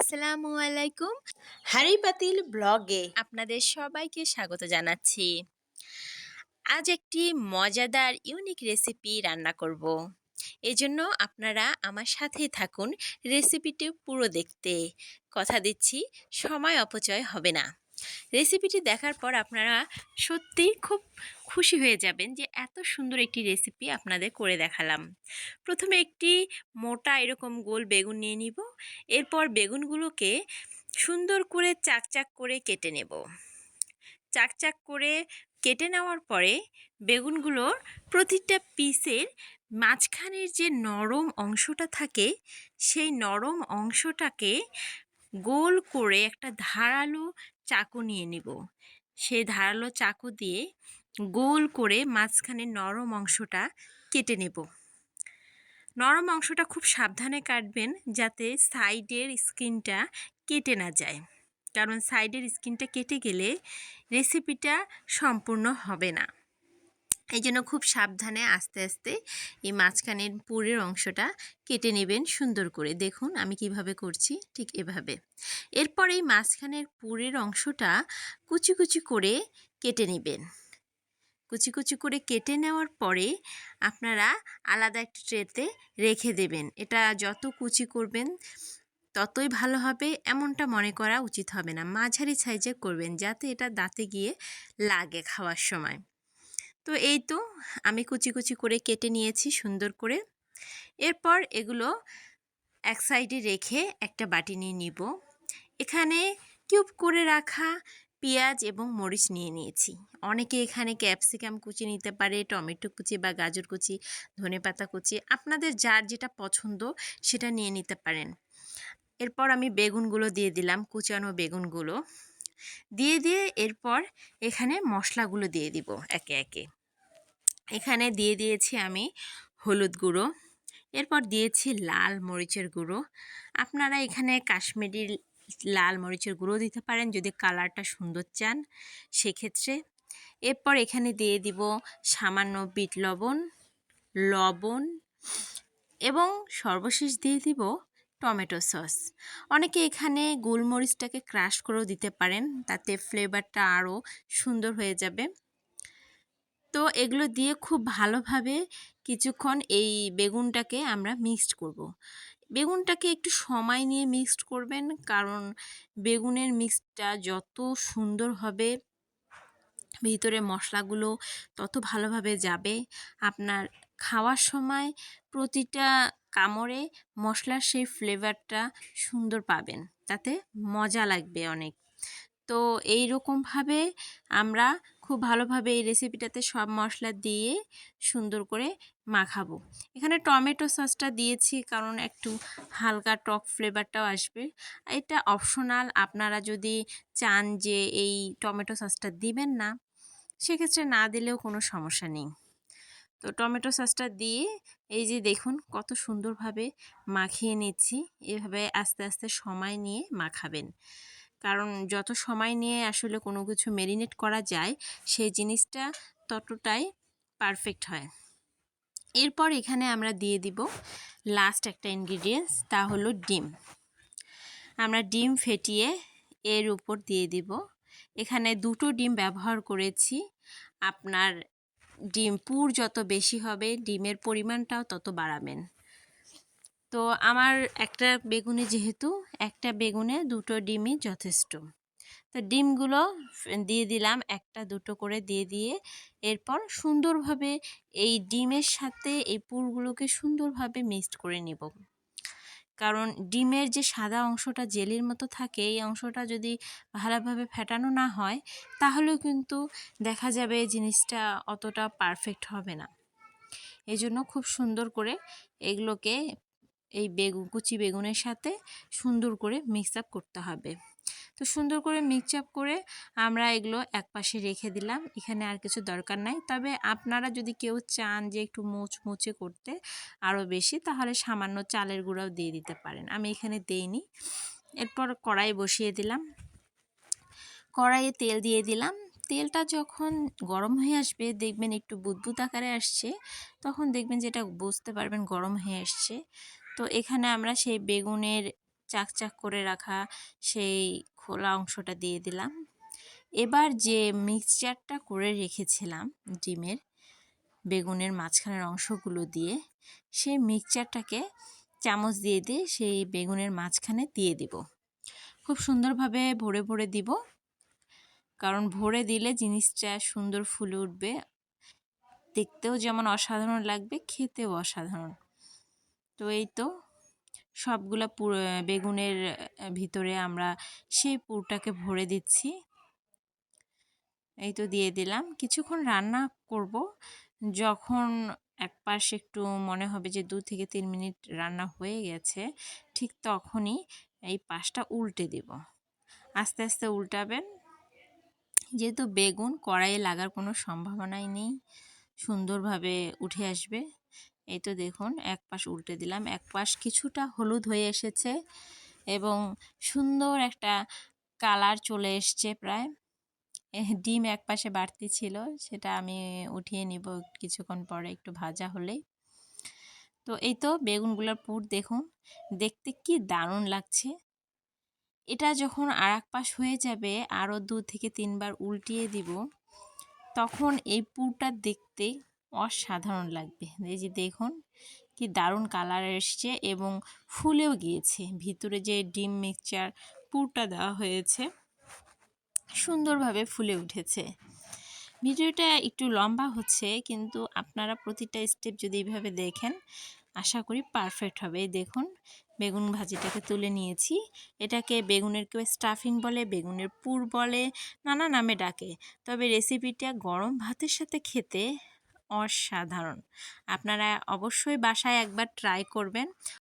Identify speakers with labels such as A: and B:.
A: আসসালামু আলাইকুম।
B: হাঁড়ি পাতিল ব্লগে
A: আপনাদের সবাইকে স্বাগত জানাচ্ছি। আজ একটি মজাদার ইউনিক রেসিপি রান্না করব। এজন্য আপনারা আমার সাথেই থাকুন রেসিপিটি পুরো দেখতে। কথা দিচ্ছি সময় অপচয় হবে না। রেসিপিটি দেখার পর আপনারা সত্যিই খুব খুশি হয়ে যাবেন যে এত সুন্দর একটি রেসিপি আপনাদের করে দেখালাম। প্রথমে একটি মোটা এরকম গোল বেগুন নিয়ে নিব। এরপর বেগুনগুলোকে সুন্দর করে চাকচাক করে কেটে নেব। চাকচাক করে কেটে নেওয়ার পরে বেগুনগুলোর প্রতিটা পিসের মাঝখানের যে নরম অংশটা থাকে সেই নরম অংশটাকে গোল করে একটা ধারালো চাকু নিয়ে নিব। সেই ধারালো চাকু দিয়ে গোল করে মাঝখানে নরম অংশটা কেটে নেব। নরম অংশটা খুব সাবধানে কাটবেন যাতে সাইডের স্কিনটা কেটে না যায়, কারণ সাইডের স্কিনটা কেটে গেলে রেসিপিটা সম্পূর্ণ হবে না। এই জন্য খুব সাবধানে আস্তে আস্তে এই মাঝখানের পুরের অংশটা কেটে নেবেন সুন্দর করে। দেখুন আমি কিভাবে করছি, ঠিক এভাবে। এরপর এই মাঝখানের পুরের অংশটা কুচি কুচি করে কেটে নেবেন। কুচি কুচি করে কেটে নেওয়ার পরে আপনারা আলাদা একটা ট্রেতে রেখে দেবেন। এটা যত কুচি করবেন ততই ভালো হবে এমনটা মনে করা উচিত হবে না, মাঝারি সাইজে করবেন যাতে এটা দাঁতে গিয়ে লাগে খাওয়ার সময়। তো এই তো আমি কুচি কুচি করে কেটে নিয়েছি সুন্দর করে। এরপর এগুলো এক সাইডে রেখে একটা বাটি নিয়ে নিব। এখানে কিউব করে রাখা পেঁয়াজ এবং মরিচ নিয়ে নিয়েছি। অনেকে এখানে ক্যাপসিকাম কুচি নিতে পারে, টমেটো কুচি বা গাজর কুচি, ধনেপাতা কুচি, আপনাদের যার যেটা পছন্দ সেটা নিয়ে নিতে পারেন। এরপর আমি বেগুনগুলো দিয়ে দিলাম, কুচানো বেগুনগুলো দিয়ে এরপর এখানে মশলাগুলো দিয়ে দিব একে একে। এখানে দিয়ে দিয়েছি আমি হলুদ গুঁড়ো, এরপর দিয়েছি লাল মরিচের গুঁড়ো। আপনারা এখানে কাশ্মীরি লাল মরিচের গুঁড়ো দিতে পারেন যদি কালারটা সুন্দর চান সেক্ষেত্রে। এরপর এখানে দিয়ে দিব সামান্য বিট লবণ, লবণ এবং সর্বশেষ দিয়ে দিব টমেটো সস। অনেকে এখানে গোলমরিচটাকে ক্রাশ করেও দিতে পারেন, তাতে ফ্লেভারটা আরও সুন্দর হয়ে যাবে। তো এগুলো দিয়ে খুব ভালোভাবে কিছুক্ষণ এই বেগুনটাকে আমরা মিক্সড করব। বেগুনটাকে একটু সময় নিয়ে মিক্সড করবেন, কারণ বেগুনের মিক্সটা যত সুন্দর হবে ভিতরে মশলাগুলো তত ভালোভাবে যাবে। আপনার খাওয়ার সময় প্রতিটা কামড়ে মশলার সেই ফ্লেভারটা সুন্দর পাবেন, তাতে মজা লাগবে অনেক। তো এই রকমভাবে আমরা খুব ভালোভাবে এই রেসিপিটাতে সব মশলা দিয়ে সুন্দর করে মাখাবো। এখানে টমেটো সসটা দিয়েছি কারণ একটু হালকা টক ফ্লেভারটাও আসবে। এটা অপশনাল, আপনারা যদি চান যে এই টমেটো সসটা দিবেন না সেক্ষেত্রে না দিলেও কোনো সমস্যা নেই। তো টমেটো সসটা দিয়ে এই যে দেখুন কত সুন্দরভাবে মাখিয়ে নিচ্ছি। এভাবে আস্তে আস্তে সময় নিয়ে মাখাবেন, কারণ যত সময় নিয়ে আসলে কোনো কিছু ম্যারিনেট করা যায় সেই জিনিসটা ততটাই পারফেক্ট হয়। এরপর এখানে আমরা দিয়ে দিব লাস্ট একটা ইনগ্রিডিয়েন্টস, তা হলো ডিম। আমরা ডিম ফেটিয়ে এর উপর দিয়ে দিব। এখানে 2টো ডিম ব্যবহার করেছি। আপনার ডিম পুর যত বেশি হবে ডিমের পরিমাণটাও তত বাড়াবেন। তো আমার একটা বেগুনে যেহেতু একটা বেগুনে 2টো ডিমই যথেষ্ট। তো ডিমগুলো দিয়ে দিলাম, একটা দুটো করে দিয়ে এরপর সুন্দরভাবে এই ডিমের সাথে এই পুরগুলোকে সুন্দরভাবে মিক্সড করে নেব। কারণ ডিমের যে সাদা অংশটা জেলির মতো থাকে এই অংশটা যদি ভালোভাবে ফেটানো না হয় তাহলেও কিন্তু দেখা যাবে জিনিসটা অতটা পারফেক্ট হবে না। এজন্য খুব সুন্দর করে এগুলোকে এই কুচি বেগুনের সাথে সুন্দর করে মিক্স আপ করতে হবে। তো সুন্দর করে মিক্স আপ করে আমরা এগুলো একপাশে রেখে দিলাম। এখানে আর কিছু দরকার নাই। তবে আপনারা যদি কেউ চান যে একটু মুচমুচে করতে আরও বেশি, তাহলে সামান্য চালের গুঁড়াও দিয়ে দিতে পারেন। আমি এখানে দেইনি। এরপর কড়াই বসিয়ে দিলাম, কড়াইয়ে তেল দিয়ে দিলাম। তেলটা যখন গরম হয়ে আসবে দেখবেন একটু বুদবুদ আকারে আসছে, তখন দেখবেন যেটা বুঝতে পারবেন গরম হয়ে আসছে। তো এখানে আমরা সেই বেগুনের চাকচাক করে রাখা সেই খোলা অংশটা দিয়ে দিলাম। এবার যে মিক্সচারটা করে রেখেছিলাম ডিমের বেগুনের মাঝখানের অংশগুলো দিয়ে, সেই মিক্সচারটাকে চামচ দিয়ে দিয়ে সেই বেগুনের মাঝখানে দিয়ে দিব। খুব সুন্দরভাবে ভরে ভরে দিব, কারণ ভরে দিলে জিনিসটা সুন্দর ফুলে উঠবে, দেখতেও যেমন অসাধারণ লাগবে, খেতেও অসাধারণ। তো এই তো সবগুলা বেগুনের ভিতরে আমরা সেই পুরটাকে ভরে দিচ্ছি। এই তো দিয়ে দিলাম। কিছুক্ষণ রান্না করব। যখন এক পাশ একটু মনে হবে যে 2 থেকে 3 মিনিট রান্না হয়ে গেছে, ঠিক তখনই এই পাশটা উল্টে দিব। আস্তে আস্তে উল্টাবেন, যেহেতু বেগুন কড়াইয়ে লাগার কোনো সম্ভাবনাই নেই, সুন্দরভাবে উঠে আসবে। এই তো দেখুন, এক পাশ উল্টে দিলাম, এক পাশ কিছুটা হলুদ হয়ে এসেছে এবং সুন্দর একটা কালার চলে এসছে প্রায়। ডিম এক পাশে বাড়তি ছিল, সেটা আমি উঠিয়ে নিব কিছুক্ষণ পরে একটু ভাজা হলেই। তো এই তো বেগুনগুলোর পুর দেখুন, দেখতে কি দারুণ লাগছে। এটা যখন আর এক পাশ হয়ে যাবে, আরও 2 থেকে 3 বার উল্টিয়ে দিব, তখন এই পুরটা দেখতে অসাধারণ লাগবে। এই যে দেখুন কি দারুণ কালার এসছে এবং ফুলেও গিয়েছে। ভিতরে যে ডিম মিক্সচার পুরটা দেওয়া হয়েছে, সুন্দরভাবে ফুলে উঠেছে। ভিডিওটা একটু লম্বা হচ্ছে, কিন্তু আপনারা প্রতিটা স্টেপ যদি এইভাবে দেখেন, আশা করি পারফেক্ট হবে। এই দেখুন, বেগুন ভাজিটাকে তুলে নিয়েছি। এটাকে বেগুনের কেউ স্টাফিং বলে, বেগুনের পুর বলে, নানা নামে ডাকে। তবে রেসিপিটা গরম ভাতের সাথে খেতে অসাধারণ। আপনারা অবশ্যই বাসায় একবার ট্রাই করবেন।